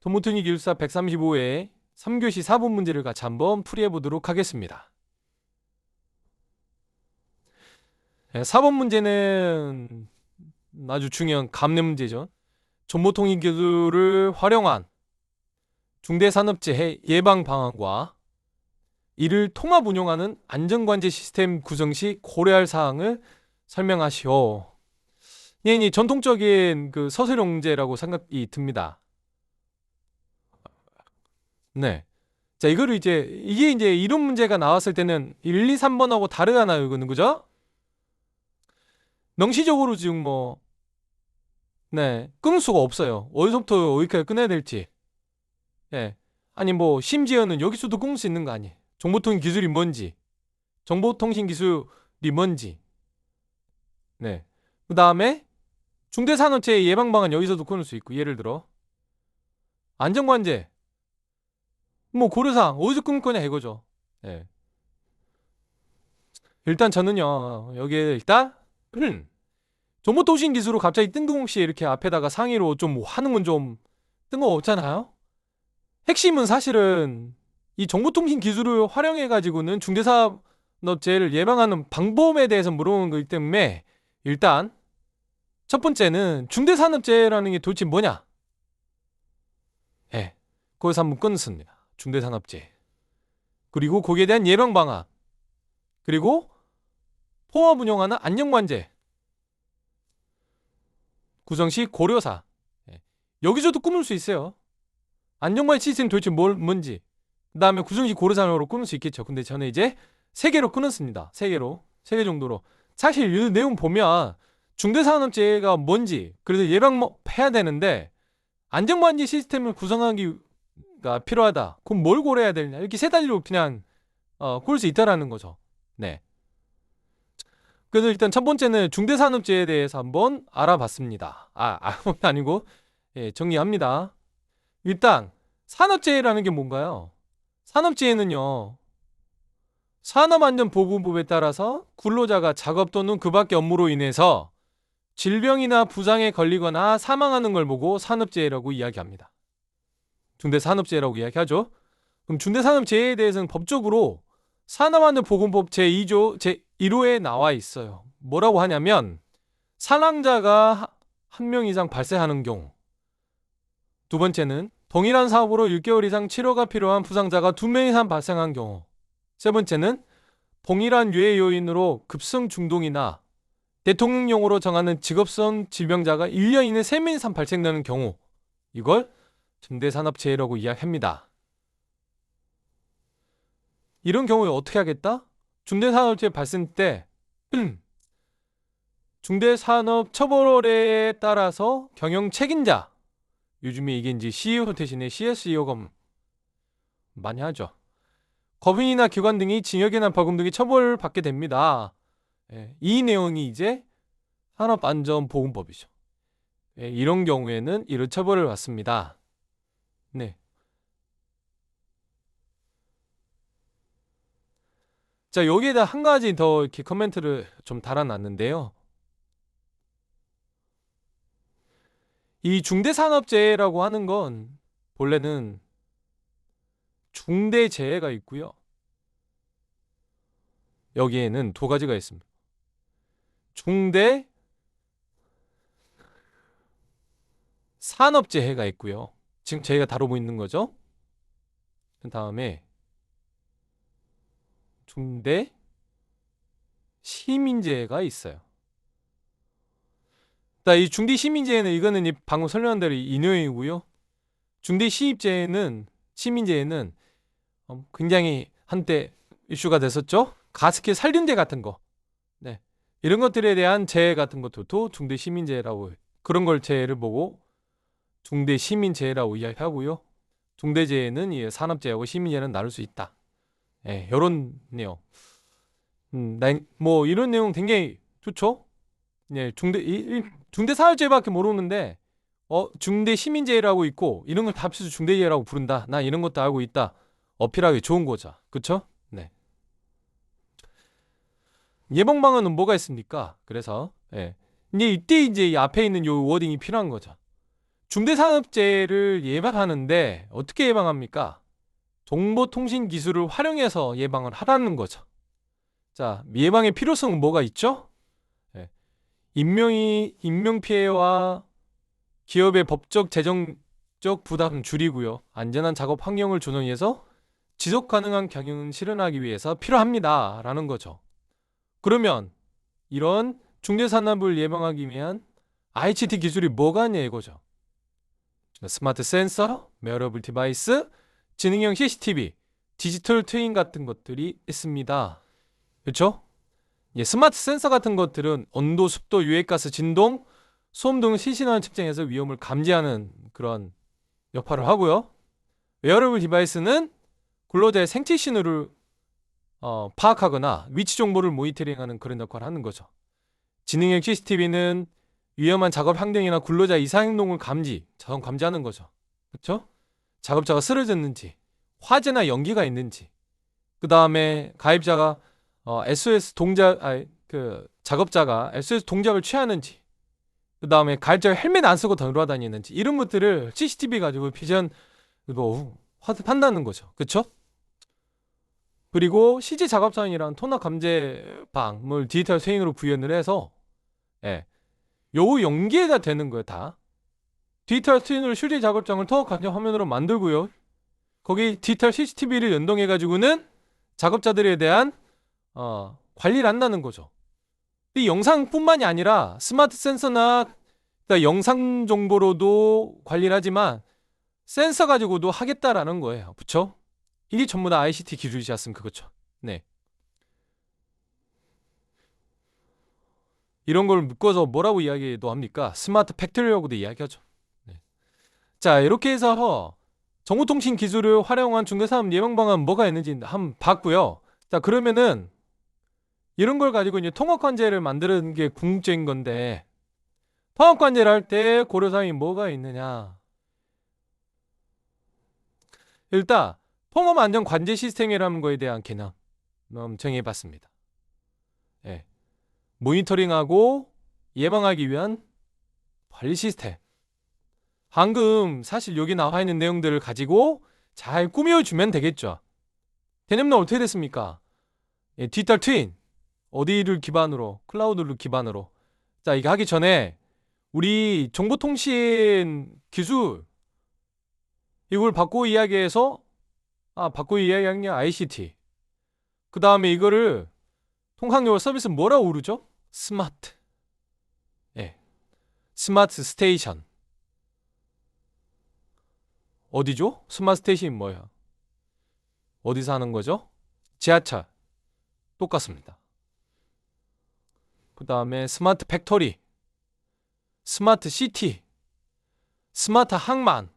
토모토니 기술사 135회 3교시 4번 문제를 같이 한번 풀이해 보도록 하겠습니다. 4번 문제는 아주 중요한 감내 문제죠. 정보통신 기술을 활용한 중대산업재해 예방 방안과 이를 통합 운용하는 안전관제 시스템 구성 시 고려할 사항을 설명하시오. 이 전통적인 그 서술형제라고 생각이 듭니다. 네. 자, 이거를 이게 이런 문제가 나왔을 때는 1, 2, 3번하고 다르잖아요, 이거는, 그죠? 명시적으로 지금 끊을 수가 없어요. 어디서부터 어디까지 끊어야 될지. 예. 아니, 심지어는 여기서도 끊을 수 있는 거 아니에요. 정보통신 기술이 뭔지. 정보통신 기술이 뭔지. 네. 그 다음에 중대산업재해 예방방안 여기서도 끊을 수 있고, 예를 들어. 안전관제. 고려사항 어디서 끊을 거냐 이거죠. 예. 일단 저는요, 여기에 일단 정보통신 기술로 갑자기 뜬금없이 이렇게 앞에다가 상위로 좀 하는 건 좀 뜬금없잖아요. 핵심은 사실은 이 정보통신 기술을 활용해 가지고는 중대산업재해를 예방하는 방법에 대해서 물어보는 거기 때문에 일단 첫 번째는 중대산업재해라는 게 도대체 뭐냐? 예. 거기서 한번 끊습니다. 중대산업재해. 그리고 거기에 대한 예방 방안. 그리고 포함 운영하는 안전관제 구성 시 고려사. 여기서도 끊을 수 있어요. 안전관제 시스템 도대체 뭔지. 그 다음에 구성 시 고려사로 끊을 수 있겠죠. 근데 저는 이제 3개로 끊었습니다. 3개로. 3개 정도로. 사실 이 내용 보면 중대산업재해가 뭔지 그래서 예방해야 되는데 안전관제 시스템을 구성하기가 필요하다. 그럼 뭘 고려해야 되느냐. 이렇게 3단위로 그냥 고를 수 있다라는 거죠. 네. 그래서 일단 첫 번째는 중대산업재해에 대해서 한번 알아봤습니다. 아니고 정리합니다. 일단 산업재해라는 게 뭔가요? 산업재해는요, 산업안전보건법에 따라서 근로자가 작업 또는 그 밖의 업무로 인해서 질병이나 부상에 걸리거나 사망하는 걸 보고 산업재해라고 이야기합니다. 중대산업재해라고 이야기하죠. 그럼 중대산업재해에 대해서는 법적으로 산업안전보건법 제2조 제1호에 나와 있어요. 뭐라고 하냐면 사망자가 1명 이상 발생하는 경우, 두 번째는 동일한 사업으로 6개월 이상 치료가 필요한 부상자가 2명 이상 발생한 경우, 세 번째는 동일한 유해 요인으로 급성 중동이나 대통령령으로 정하는 직업성 질병자가 1년 이내 3명 이상 발생되는 경우, 이걸 중대산업재해라고 이야기합니다. 이런 경우에 어떻게 하겠다? 중대산업재해 발생 때 중대산업처벌법에 따라서 경영 책임자, 요즘에 이게 CEO 대신에 CSEO가 많이 하죠. 법인이나 기관 등이 징역이나 벌금 등이 처벌받게 됩니다. 이 내용이 이제 산업안전보건법이죠. 이런 경우에는 이런 처벌을 받습니다. 네. 자, 여기에다 한 가지 더 이렇게 코멘트를 좀 달아놨는데요. 이 중대산업재해라고 하는 건 본래는 중대재해가 있고요. 여기에는 2가지가 있습니다. 중대 산업재해가 있고요. 지금 저희가 다루고 있는 거죠. 그 다음에 중대 시민재해가 있어요. 이 중대 시민재해는 이거는 방금 설명한 대로 이 내용이고요. 중대 시민재해는 굉장히 한때 이슈가 됐었죠. 가습기 살균제 같은 거, 이런 것들에 대한 재해 같은 것도 중대 시민재해라고, 그런 걸 재해를 보고 중대 시민재해라고 이야기하고요. 중대재해는 이 산업재해하고 시민재해는 나눌 수 있다. 이런 내용. 이런 내용 굉장히 좋죠. 중대산업재해밖에 모르는데 중대 시민재해라고 있고 이런 걸 다 합쳐서 중대재해라고 부른다. 나 이런 것도 알고 있다. 어필하기 좋은 거죠. 그쵸? 네. 예방 방안은 뭐가 있습니까? 그래서 이때 이 앞에 있는 요 워딩이 필요한 거죠. 중대산업재해를 예방하는데 어떻게 예방합니까? 정보통신 기술을 활용해서 예방을 하라는 거죠. 자, 예방의 필요성은 뭐가 있죠? 네. 인명피해와 기업의 법적, 재정적 부담 줄이고요. 안전한 작업 환경을 조성해서 지속 가능한 경영을 실현하기 위해서 필요합니다. 라는 거죠. 그러면 이런 중대산업을 예방하기 위한 ICT 기술이 뭐가 있냐 이거죠. 스마트 센서, 웨어러블 디바이스, 지능형 CCTV, 디지털 트윈 같은 것들이 있습니다. 그렇죠? 스마트 센서 같은 것들은 온도, 습도, 유해가스, 진동, 소음 등을 실시간으로 측정해서 위험을 감지하는 그런 역할을 하고요. 웨어러블 디바이스는 근로자의 생체 신호를 파악하거나 위치 정보를 모니터링하는 그런 역할을 하는 거죠. 지능형 CCTV는 위험한 작업 환경이나 근로자 이상 행동을 자동 감지하는 거죠. 그렇죠? 작업자가 쓰러졌는지, 화재나 연기가 있는지, 그 다음에 가입자가 작업자가 SOS 동작을 취하는지, 그 다음에 가입자가 헬멧 안 쓰고 돌아다니는지 이런 것들을 CCTV 가지고 판단하는 거죠. 그렇죠? 그리고 CG 작업장이란 토너 감지방을 디지털 트윈으로 구현을 해서 요 연기에다 되는 거예요. 다 디지털 트윈으로 실제 작업장을 토너 감지 화면으로 만들고요. 거기 디지털 CCTV를 연동해 가지고는 작업자들에 대한 관리를 한다는 거죠. 이 영상뿐만이 아니라 스마트 센서나 영상 정보로도 관리를 하지만 센서 가지고도 하겠다라는 거예요. 그쵸? 이게 전부 다 ICT 기술이지 않습니까? 그쵸? 네. 이런 걸 묶어서 뭐라고 이야기도 합니까? 스마트 팩토리라고도 이야기하죠. 네. 자, 이렇게 해서 정보통신 기술을 활용한 중대산업 예방 방안 뭐가 있는지 한번 봤고요. 자, 그러면은 이런 걸 가지고 이제 통합관제를 만드는 게 궁극적인 건데, 통합관제를 할 때 고려사항이 뭐가 있느냐? 일단 통합안전관제 시스템이라는 거에 대한 개념 정해봤습니다. 모니터링하고 예방하기 위한 관리 시스템. 방금 사실 여기 나와 있는 내용들을 가지고 잘 꾸며주면 되겠죠. 개념은 어떻게 됐습니까? 디지털 트윈. 어디를 기반으로? 클라우드를 기반으로. 자, 이거 하기 전에 우리 정보통신 기술 이걸 바꾸고 이야기해서 바꾸고 이야기한 게 ICT. 그 다음에 이거를 통상용어 서비스 뭐라고 부르죠? 스마트. 스마트 스테이션. 어디죠? 스마트 스테이션이 뭐야? 어디서 하는 거죠? 지하철. 똑같습니다. 그 다음에 스마트 팩토리, 스마트 시티, 스마트 항만.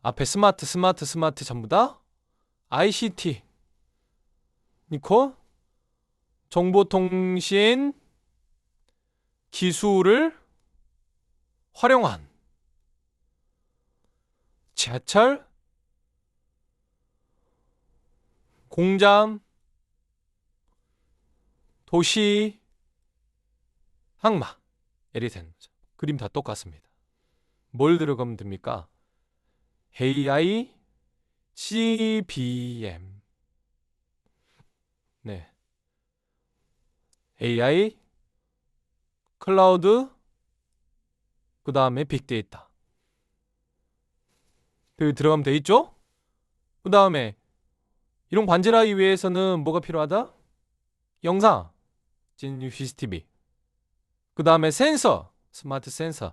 앞에 스마트 전부 다 ICT. 니코 정보통신 기술을 활용한 지하철, 공장, 도시, 항만. 예리 되는 거죠. 그림 다 똑같습니다. 뭘 들어가면 됩니까? AI, CBM. 네. AI, 클라우드, 그 다음에 빅데이터. 들어가면 돼 있죠? 그 다음에 이런 관제를 하기 위해서는 뭐가 필요하다? 영상, 진유 CCTV. 그 다음에 센서, 스마트 센서.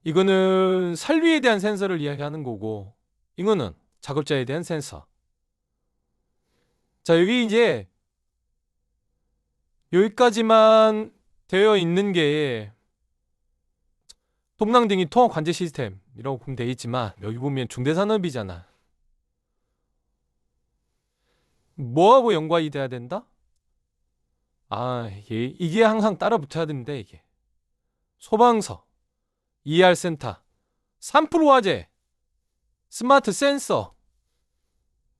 이거는 산리에 대한 센서를 이야기하는 거고, 이거는 작업자에 대한 센서. 자, 여기 이제 여기까지만 되어 있는 게 동랑등이 통합 관제 시스템이라고 보면 되어 있지만, 여기 보면 중대산업이잖아. 뭐하고 연관이 돼야 된다? 이게 항상 따라 붙어야 됩니다. 이게 소방서, ER센터, 3프로 화재, 스마트 센서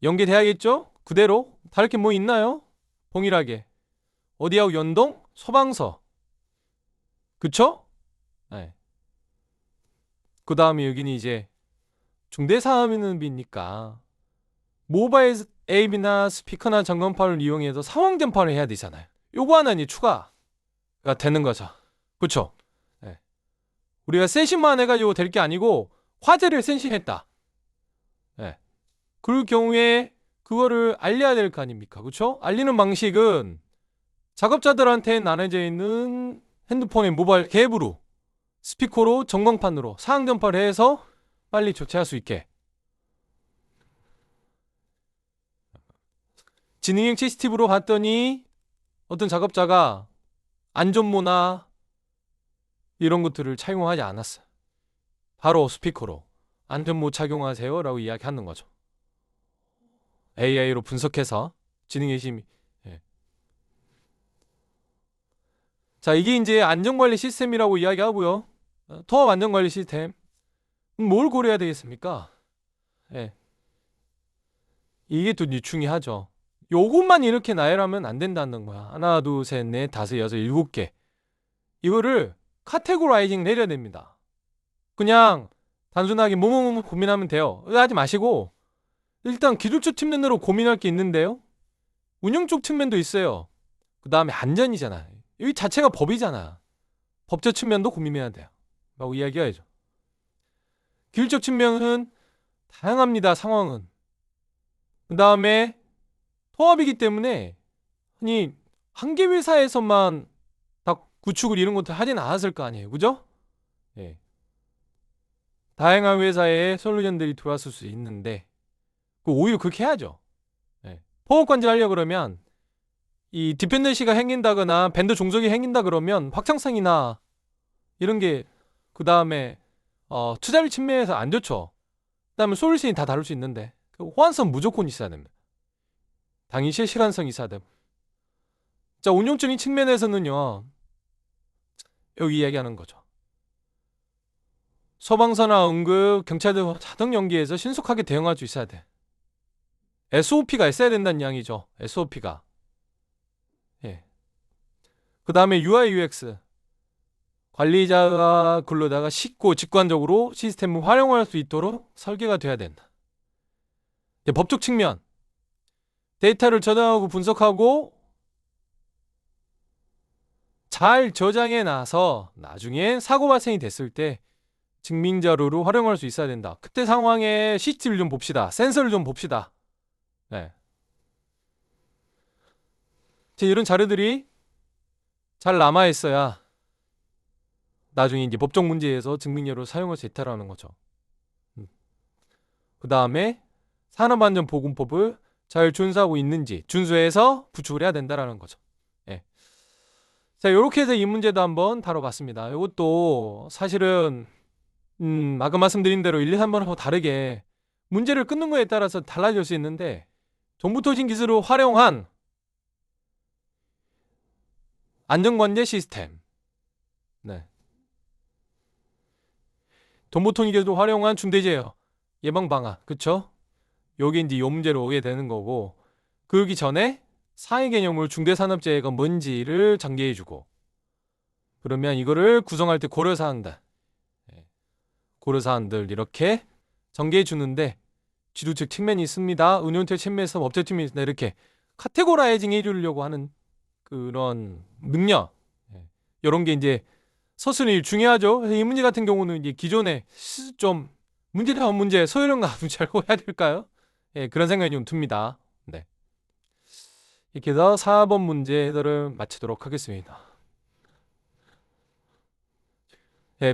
연계돼야겠죠? 그대로 다를 게 뭐 있나요? 동일하게 어디하고 연동? 소방서. 그쵸? 네. 그 다음에 여기는 이제 중대산업이니까 모바일 앱이나 스피커나 전광판을 이용해서 상황 전파를 해야 되잖아요. 요거 하나 이제 추가가 되는 거죠. 그쵸? 네. 우리가 세심만 해가지고 될 게 아니고 화제를 센싱했다. 네. 그럴 경우에 그거를 알려야 될 거 아닙니까? 그쵸? 알리는 방식은 작업자들한테 나눠져 있는 핸드폰의 모바일 앱으로 스피커로 전광판으로 상황 전파를 해서 빨리 조치할 수 있게. 지능형 CCTV로 봤더니 어떤 작업자가 안전모나 이런 것들을 착용하지 않았어요. 바로 스피커로 안전모 착용하세요 라고 이야기하는 거죠. AI로 분석해서 지능의 힘이. 예. 자, 이게 이제 안전관리 시스템이라고 이야기하고요. 통합 안전관리 시스템. 뭘 고려해야 되겠습니까? 예. 이게 또 중요하죠. 요것만 이렇게 나열하면 안 된다는 거야. 하나, 둘, 셋, 넷, 다섯, 여섯, 일곱 개. 이거를 카테고라이징 내려야 됩니다. 그냥 단순하게 뭐뭐 고민하면 돼요. 하지 마시고 일단 기술적 측면으로 고민할 게 있는데요. 운영 쪽 측면도 있어요. 그 다음에 안전이잖아. 이 자체가 법이잖아. 법적 측면도 고민해야 돼요. 라고 이야기해야죠. 기술적 측면은 다양합니다. 상황은. 그 다음에 통합이기 때문에 아니 한 개 회사에서만 다 구축을 이런 것들 하진 않았을 거 아니에요. 그죠? 예. 다양한 회사에 솔루션들이 들어왔을 수 있는데 오히려 그렇게 해야죠. 예. 통합 관리하려고 그러면 이 디펜던시가 생긴다거나 벤더 종속이 생긴다 그러면 확장성이나 이런 게 그 다음에 투자율 측면에서 안 좋죠. 그 다음에 솔루션이 다 다룰 수 있는데 호환성 무조건 있어야 됩니다. 당연히 실시간성이 있어야 됩니다. 자, 운용적인 측면에서는요. 여기 이야기하는 거죠. 소방서나 응급, 경찰들 자동 연기해서 신속하게 대응할 수 있어야 돼. SOP가 있어야 된다는 이야기죠. SOP가. 예. 그 다음에 UI, UX. 관리자가 근로자가 쉽고 직관적으로 시스템을 활용할 수 있도록 설계가 돼야 된다. 법적 측면. 데이터를 저장하고 분석하고 잘 저장해 놔서 나중에 사고 발생이 됐을 때 증명 자료로 활용할 수 있어야 된다. 그때 상황에 CCTV를 좀 봅시다. 센서를 좀 봅시다. 네. 이런 자료들이 잘 남아 있어야 나중에 이제 법적 문제에서 증명자료로 사용할 수 있다라는 거죠. 그 다음에 산업안전보건법을 잘 준수하고 있는지 준수해서 구축을 해야 된다라는 거죠. 예. 자, 이렇게 해서 이 문제도 한번 다뤄봤습니다. 이것도 사실은 아까 말씀드린 대로 1, 2, 3번하고 다르게 문제를 끊는 거에 따라서 달라질 수 있는데 정보통신 기술을 활용한 안전관제 시스템, 네. 정보통신 기술을 활용한 중대재해 예방 방안, 그쵸? 여기 이제 요 문제로 오게 되는 거고 그러기 전에 상해 개념을 중대산업재해가 뭔지를 전개해주고 그러면 이거를 구성할 때 고려사항들 이렇게 전개해 주는데 지도적 측면이 있습니다. 운영적 측면에서 법적 측면이 있습니다. 이렇게 카테고라이징 해주려고 하는 그런 능력 이런 게 이제 서술이 중요하죠. 이 문제 같은 경우는 이제 기존에 좀 문제다운 문제 소요령과 문제라고 해야 될까요? 예, 그런 생각이 좀 듭니다. 네. 이렇게 해서 4번 문제 해설을 마치도록 하겠습니다. 예,